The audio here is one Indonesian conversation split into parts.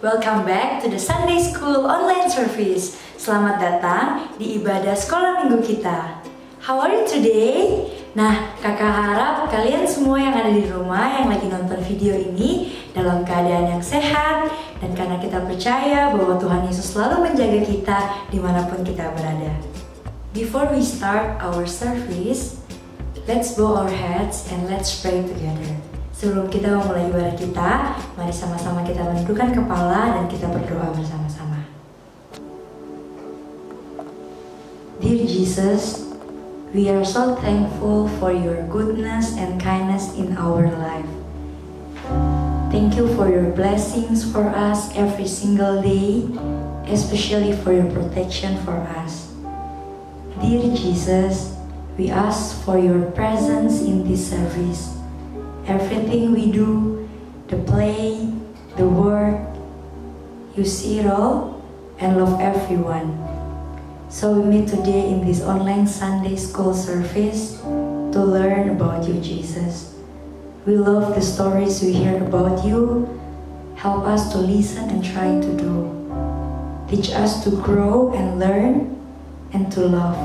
Welcome back to the Sunday School online service. Selamat datang di ibadah sekolah minggu kita. How are you today? Nah, kakak harap kalian semua yang ada di rumah yang lagi nonton video ini dalam keadaan yang sehat, dan karena kita percaya bahwa Tuhan Yesus selalu menjaga kita dimanapun kita berada. Before we start our service, let's bow our heads and let's pray together. Sebelum kita memulai ibadah kita, mari sama-sama kita menundukkan kepala dan kita berdoa bersama-sama. Dear Jesus, we are so thankful for your goodness and kindness in our life. Thank you for your blessings for us every single day, especially for your protection for us. Dear Jesus, we ask for your presence in this service. Everything we do, the play, the work, you see it all and love everyone. So we meet today in this online Sunday school service to learn about you, Jesus. We love the stories we hear about you. Help us to listen and try to do. Teach us to grow and learn and to love.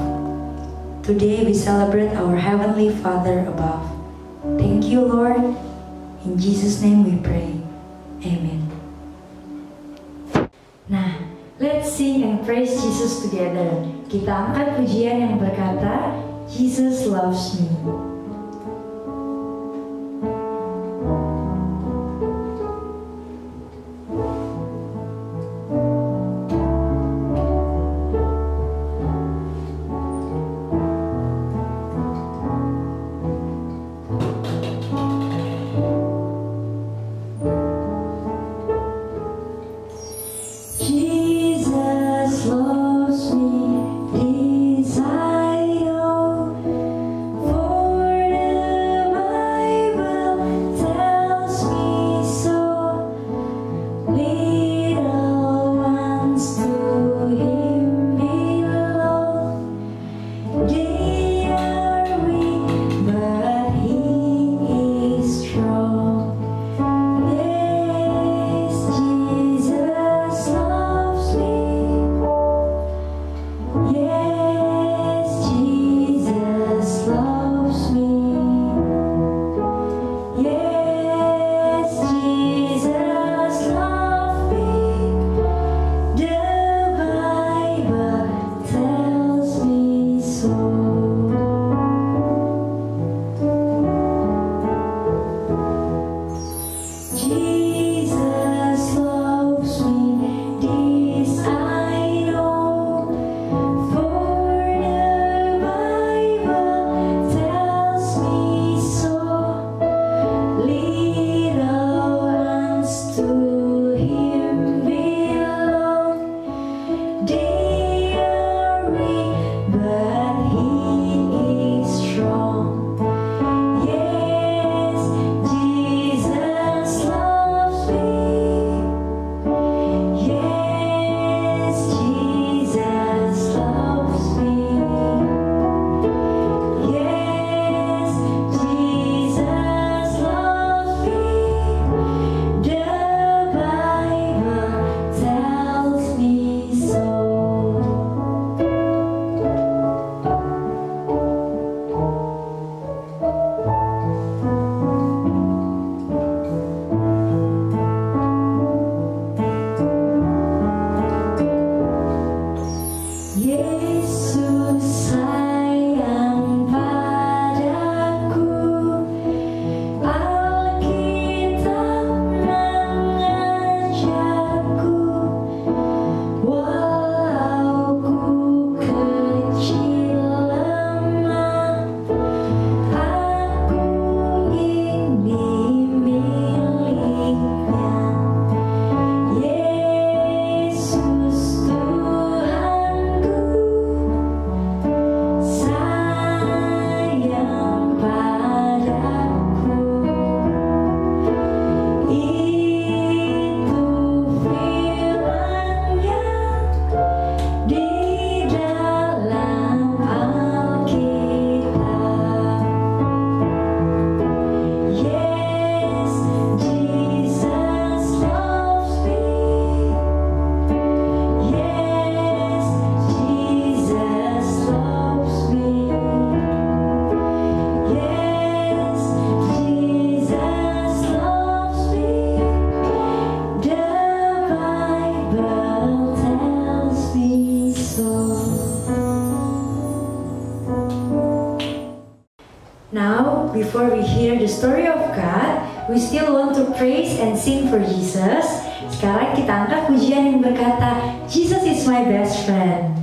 Today we celebrate our Heavenly Father above. Thank you, Lord. In Jesus' name we pray. Amen. Nah, let's sing and praise Jesus together. Kita angkat pujian yang berkata, Jesus loves me. For Now, before we hear the story of God, we still want to praise and sing for Jesus. Sekarang kita angkat pujian yang berkata, Jesus is my best friend.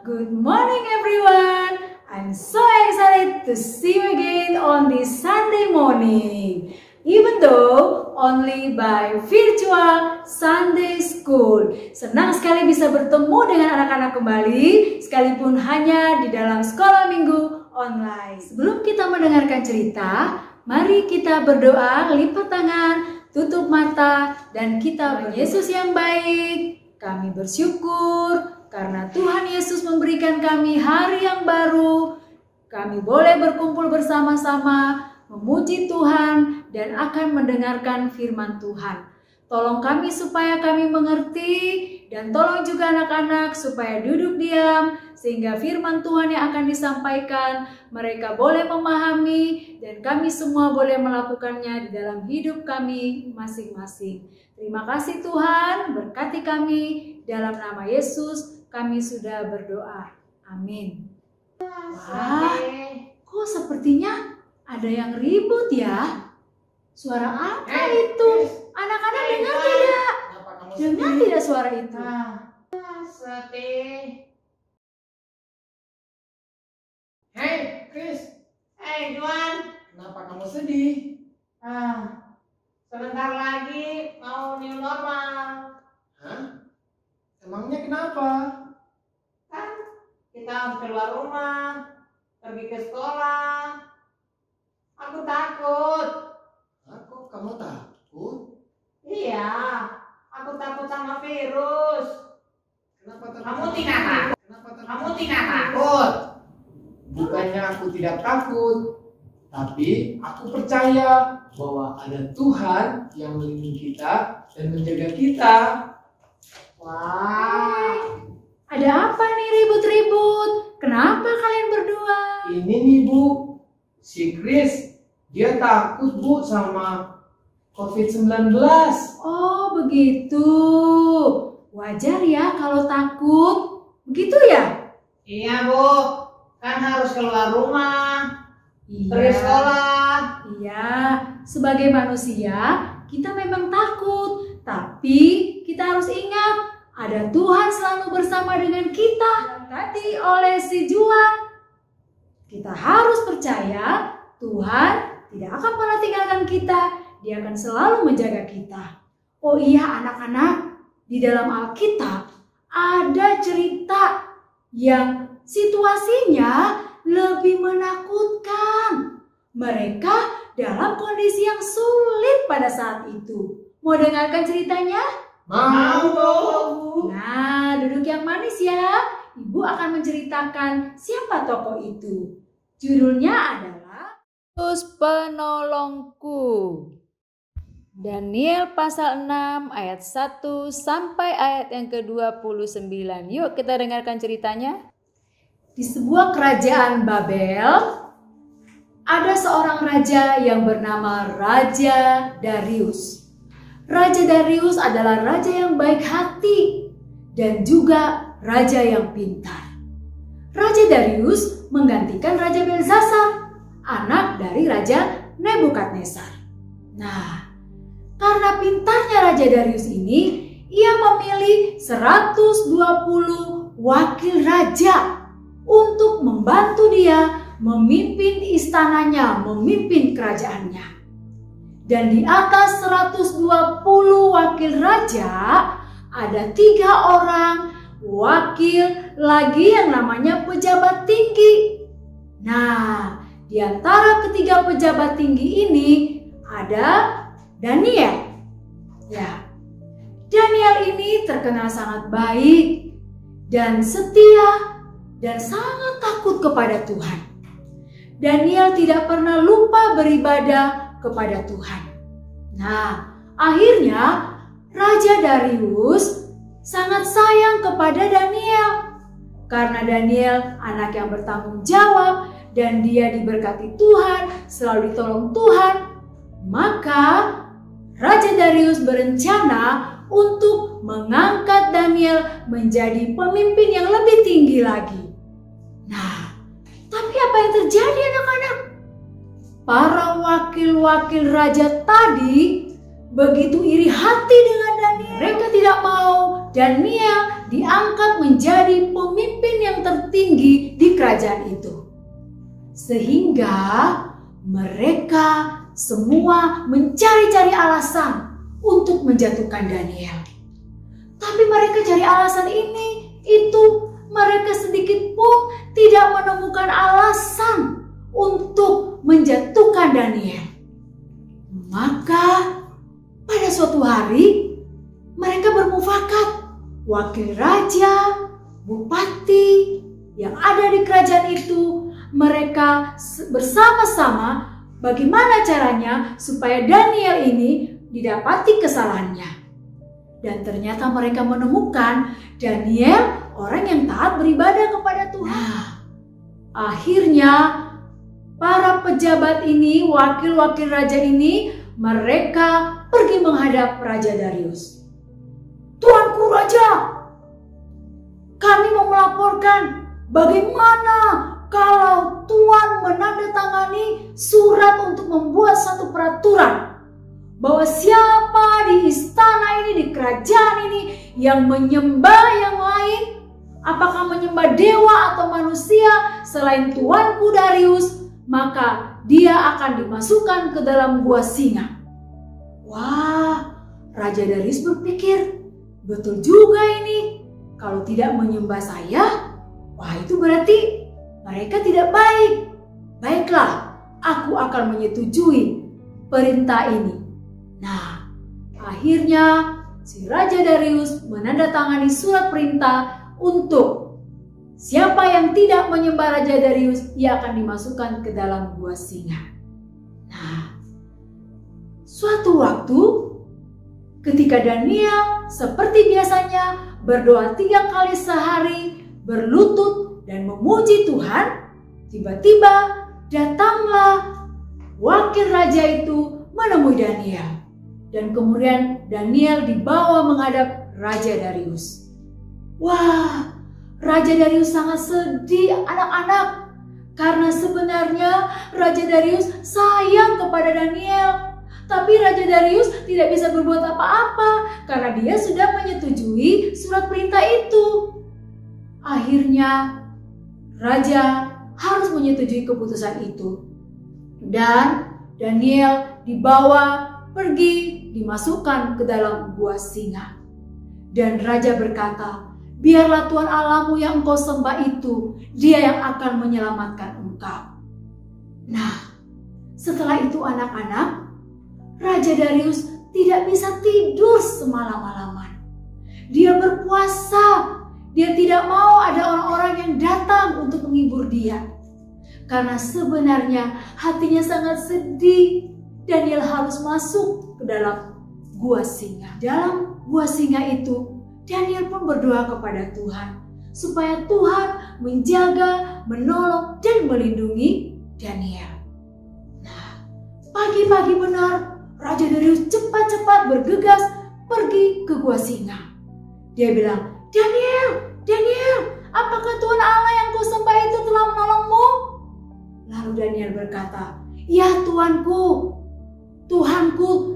Good morning everyone! I'm so excited to see you again on this Sunday morning. Even though only by virtual Sunday school. Senang sekali bisa bertemu dengan anak-anak kembali, sekalipun hanya di dalam sekolah minggu online. Sebelum kita mendengarkan cerita, mari kita berdoa, lipat tangan, tutup mata, dan kita berdoa. Yesus yang baik, kami bersyukur karena Tuhan Yesus memberikan kami hari yang baru. Kami boleh berkumpul bersama-sama, memuji Tuhan, dan akan mendengarkan firman Tuhan. Tolong kami supaya kami mengerti, dan tolong juga anak-anak supaya duduk diam, sehingga firman Tuhan yang akan disampaikan, mereka boleh memahami, dan kami semua boleh melakukannya di dalam hidup kami masing-masing. Terima kasih Tuhan, berkati kami, dalam nama Yesus kami sudah berdoa. Amin. Wah, kok sepertinya ada yang ribut ya? Suara apa itu? Anak-anak dengar tidak? Dengar tidak suara itu? Sedih. Hei, Chris. Hei, Juan. Kenapa kamu sedih? Sebentar lagi mau new normal. Hah? Emangnya kenapa? Kan kita harus keluar rumah, pergi ke sekolah. Aku takut. Kok kamu takut? Iya, aku takut sama virus. Kenapa takut? Kamu tidak takut? Kenapa takut? Kamu tidak takut? Bukannya aku tidak takut, tapi aku percaya bahwa ada Tuhan yang melindungi kita dan menjaga kita. Wah, Ada apa nih ribut-ribut? Kenapa kalian berdua? Ini nih Bu, si Chris, dia takut Bu sama COVID-19. Oh begitu. Wajar ya kalau takut. Begitu ya? iya Bu, kan harus keluar rumah, pergi sekolah. Iya, sebagai manusia kita memang takut. Tapi kita harus ingat ada Tuhan selalu bersama dengan kita. Tadi oleh si Juan, kita harus percaya Tuhan tidak akan pernah tinggalkan kita. Dia akan selalu menjaga kita. Oh iya anak-anak, di dalam Alkitab ada cerita yang situasinya lebih menakutkan. Mereka dalam kondisi yang sulit pada saat itu. Mau dengarkan ceritanya? Mau Bu. Nah, duduk yang manis ya. Ibu akan menceritakan siapa tokoh itu. Judulnya adalah Yesus Penolongku. Daniel pasal 6 ayat 1 sampai ayat yang ke-29. Yuk kita dengarkan ceritanya. Di sebuah kerajaan Babel, ada seorang raja yang bernama Raja Darius. Raja Darius adalah raja yang baik hati dan juga raja yang pintar. Raja Darius menggantikan Raja Belsasar, anak dari Raja Nebukadnezar. Nah, karena pintarnya Raja Darius ini, ia memilih 120 wakil raja untuk membantu dia memimpin istananya, memimpin kerajaannya. Dan di atas 120 wakil raja, ada 3 orang wakil lagi yang namanya pejabat tinggi. Nah, di antara ketiga pejabat tinggi ini ada Daniel. Ya, Daniel ini terkenal sangat baik dan setia dan sangat takut kepada Tuhan. Daniel tidak pernah lupa beribadah kepada Tuhan. Nah, akhirnya Raja Darius sangat sayang kepada Daniel. Karena Daniel anak yang bertanggung jawab dan dia diberkati Tuhan, selalu ditolong Tuhan. Maka Raja Darius berencana untuk mengangkat Daniel menjadi pemimpin yang lebih tinggi lagi. Nah, tapi apa yang terjadi anak-anak? Para wakil-wakil raja tadi begitu iri hati dengan Daniel. Mereka tidak mau Daniel diangkat menjadi pemimpin yang tertinggi di kerajaan itu. Sehingga mereka semua mencari-cari alasan untuk menjatuhkan Daniel. Tapi mereka cari alasan ini, itu. Mereka sedikit pun tidak menemukan alasan untuk menjatuhkan Daniel. Maka pada suatu hari mereka bermufakat. Wakil raja, bupati yang ada di kerajaan itu, mereka bersama-sama bagaimana caranya supaya Daniel ini didapati kesalahannya. Dan ternyata mereka menemukan Daniel orang yang taat beribadah kepada Tuhan. Nah, akhirnya para pejabat ini, wakil-wakil raja ini, mereka pergi menghadap Raja Darius. Tuanku Raja, kami mau melaporkan bagaimana kalau Tuhan menandatangani surat untuk membuat satu peraturan bahwa siapa di istana ini, di kerajaan ini yang menyembah yang lain, apakah menyembah dewa atau manusia selain tuanku Darius, maka dia akan dimasukkan ke dalam gua singa. Wah, Raja Darius berpikir, betul juga ini. Kalau tidak menyembah saya, wah itu berarti mereka tidak baik. Baiklah, aku akan menyetujui perintah ini. Nah, akhirnya si Raja Darius menandatangani surat perintah untuk siapa yang tidak menyembah Raja Darius, ia akan dimasukkan ke dalam gua singa. Nah, suatu waktu ketika Daniel seperti biasanya berdoa 3 kali sehari, berlutut dan memuji Tuhan, tiba-tiba datanglah wakil raja itu menemui Daniel. Dan kemudian Daniel dibawa menghadap Raja Darius. Wah, Raja Darius sangat sedih anak-anak. Karena sebenarnya Raja Darius sayang kepada Daniel. Tapi Raja Darius tidak bisa berbuat apa-apa karena dia sudah menyetujui surat perintah itu. Akhirnya Raja harus menyetujui keputusan itu. Dan Daniel dibawa pergi, dimasukkan ke dalam gua singa. Dan Raja berkata, biarlah Tuhan Allahmu yang engkau sembah itu, dia yang akan menyelamatkan engkau. Nah, setelah itu anak-anak, Raja Darius tidak bisa tidur semalam-malaman. Dia berpuasa. Dia tidak mau ada orang-orang yang datang untuk menghibur dia. Karena sebenarnya hatinya sangat sedih. Daniel harus masuk ke dalam gua singa. Dalam gua singa itu, Daniel pun berdoa kepada Tuhan. Supaya Tuhan menjaga, menolong, dan melindungi Daniel. Nah, pagi-pagi benar, Raja Darius cepat-cepat bergegas pergi ke gua singa. Dia bilang, Daniel, apakah Tuhan Allah yang kau sembah itu telah menolongmu? Lalu Daniel berkata, ya Tuanku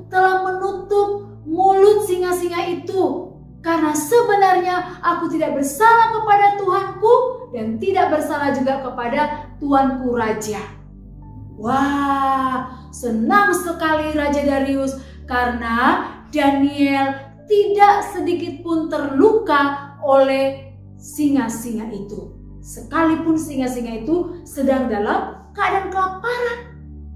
telah menutup mulut singa-singa itu. Karena sebenarnya aku tidak bersalah kepada Tuhanku dan tidak bersalah juga kepada Tuanku Raja. Wah, senang sekali Raja Darius karena Daniel tidak sedikit pun terluka oleh singa-singa itu. Sekalipun singa-singa itu sedang dalam keadaan kelaparan,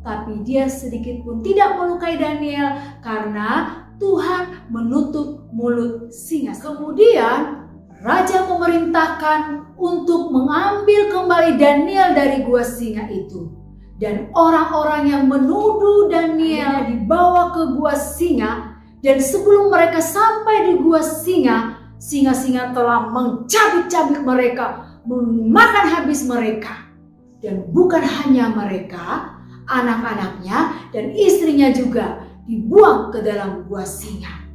tapi dia sedikit pun tidak melukai Daniel karena Tuhan menutup mulut singa. Kemudian Raja memerintahkan untuk mengambil kembali Daniel dari gua singa itu. Dan orang-orang yang menuduh Daniel dibawa ke gua singa. Dan sebelum mereka sampai di gua singa, singa-singa telah mencabik-cabik mereka, memakan habis mereka. Dan bukan hanya mereka, anak-anaknya dan istrinya juga dibuang ke dalam gua singa.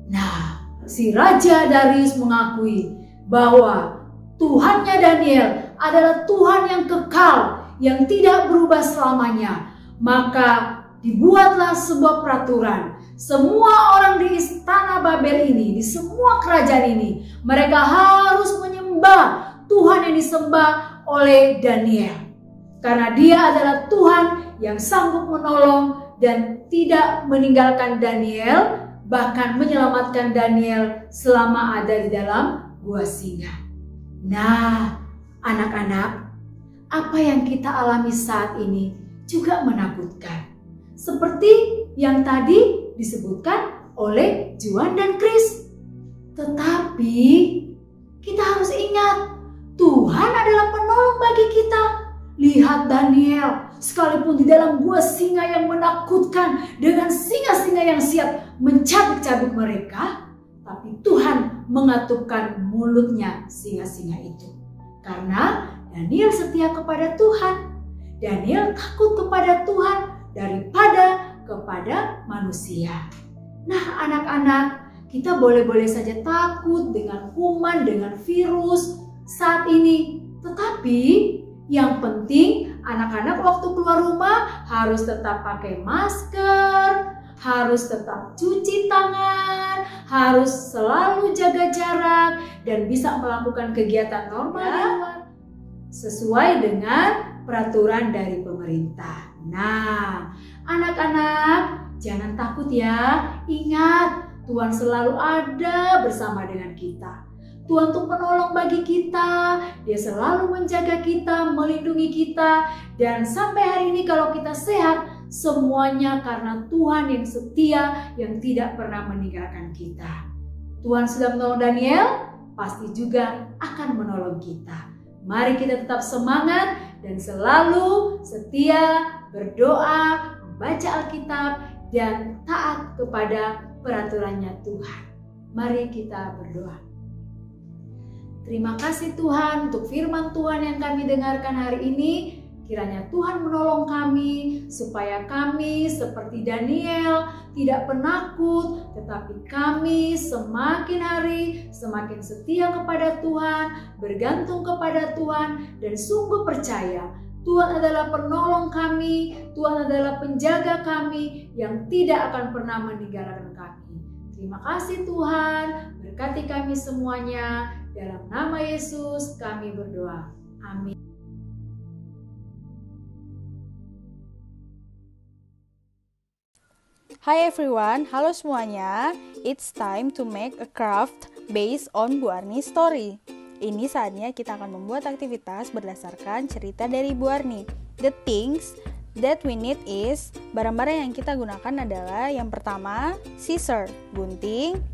Nah, si Raja Darius mengakui bahwa Tuhannya Daniel adalah Tuhan yang kekal, yang tidak berubah selamanya. Maka dibuatlah sebuah peraturan. Semua orang di istana Babel ini, di semua kerajaan ini, mereka harus menyembah Tuhan yang disembah oleh Daniel. Karena dia adalah Tuhan yang sanggup menolong dan tidak meninggalkan Daniel, bahkan menyelamatkan Daniel selama ada di dalam gua singa. Nah, anak-anak, apa yang kita alami saat ini juga menakutkan. Seperti yang tadi disebutkan oleh Juan dan Chris. Tetapi kita harus ingat, Tuhan adalah penolong bagi kita. Lihat Daniel, sekalipun di dalam gua singa yang menakutkan dengan singa-singa yang siap mencabik-cabik mereka, tapi Tuhan mengatupkan mulutnya singa-singa itu. Karena Daniel setia kepada Tuhan. Daniel takut kepada Tuhan daripada kepada manusia. Nah, anak-anak, kita boleh-boleh saja takut dengan kuman, dengan virus saat ini. Tetapi yang penting anak-anak waktu keluar rumah harus tetap pakai masker, harus tetap cuci tangan, harus selalu jaga jarak dan bisa melakukan kegiatan normal di luar sesuai dengan peraturan dari pemerintah. Nah, anak-anak, jangan takut ya. Ingat, Tuhan selalu ada bersama dengan kita. Tuhan tuh penolong bagi kita. Dia selalu menjaga kita, melindungi kita. Dan sampai hari ini kalau kita sehat, semuanya karena Tuhan yang setia, yang tidak pernah meninggalkan kita. Tuhan sudah menolong Daniel, pasti juga akan menolong kita. Mari kita tetap semangat dan selalu setia, berdoa, membaca Alkitab, dan taat kepada peraturannya Tuhan. Mari kita berdoa. Terima kasih Tuhan untuk firman Tuhan yang kami dengarkan hari ini. Kiranya Tuhan menolong kami supaya kami seperti Daniel tidak penakut, tetapi kami semakin hari semakin setia kepada Tuhan, bergantung kepada Tuhan, dan sungguh percaya Tuhan adalah penolong kami, Tuhan adalah penjaga kami yang tidak akan pernah meninggalkan kami. Terima kasih Tuhan, berkati kami semuanya. Dalam nama Yesus kami berdoa. Amin. Hi everyone, halo semuanya. It's time to make a craft based on Bu Arni's story. Ini saatnya kita akan membuat aktivitas berdasarkan cerita dari Bu Arni. The things that we need is, barang-barang yang kita gunakan adalah yang pertama, scissor, gunting,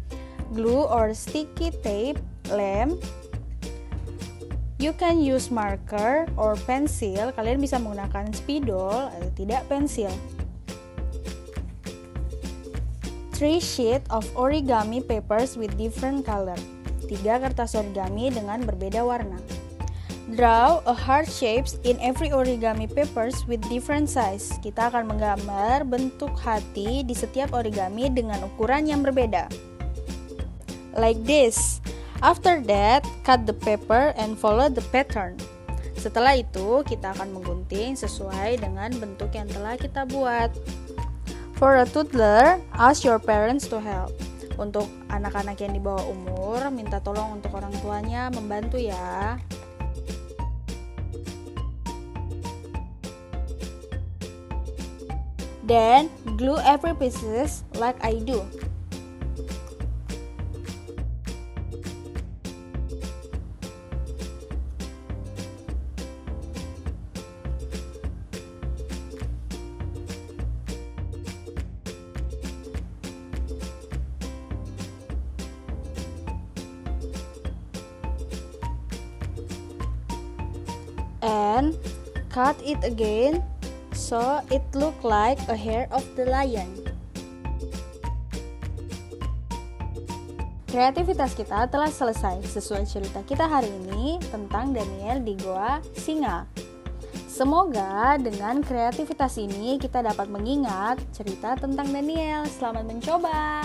glue or sticky tape, lem. You can use marker or pencil, kalian bisa menggunakan spidol atau tidak pensil. 3 sheet of origami papers with different color. 3 kertas origami dengan berbeda warna. Draw a heart shapes in every origami papers with different size. Kita akan menggambar bentuk hati di setiap origami dengan ukuran yang berbeda. Like this. After that, cut the paper and follow the pattern. Setelah itu, kita akan menggunting sesuai dengan bentuk yang telah kita buat. For a toddler, ask your parents to help. Untuk anak-anak yang di bawah umur, minta tolong untuk orang tuanya membantu ya. Then, glue every pieces like I do. And cut it again so it look like a hair of the lion. Kreativitas kita telah selesai sesuai cerita kita hari ini tentang Daniel di Goa Singa. Semoga dengan kreativitas ini kita dapat mengingat cerita tentang Daniel. Selamat mencoba.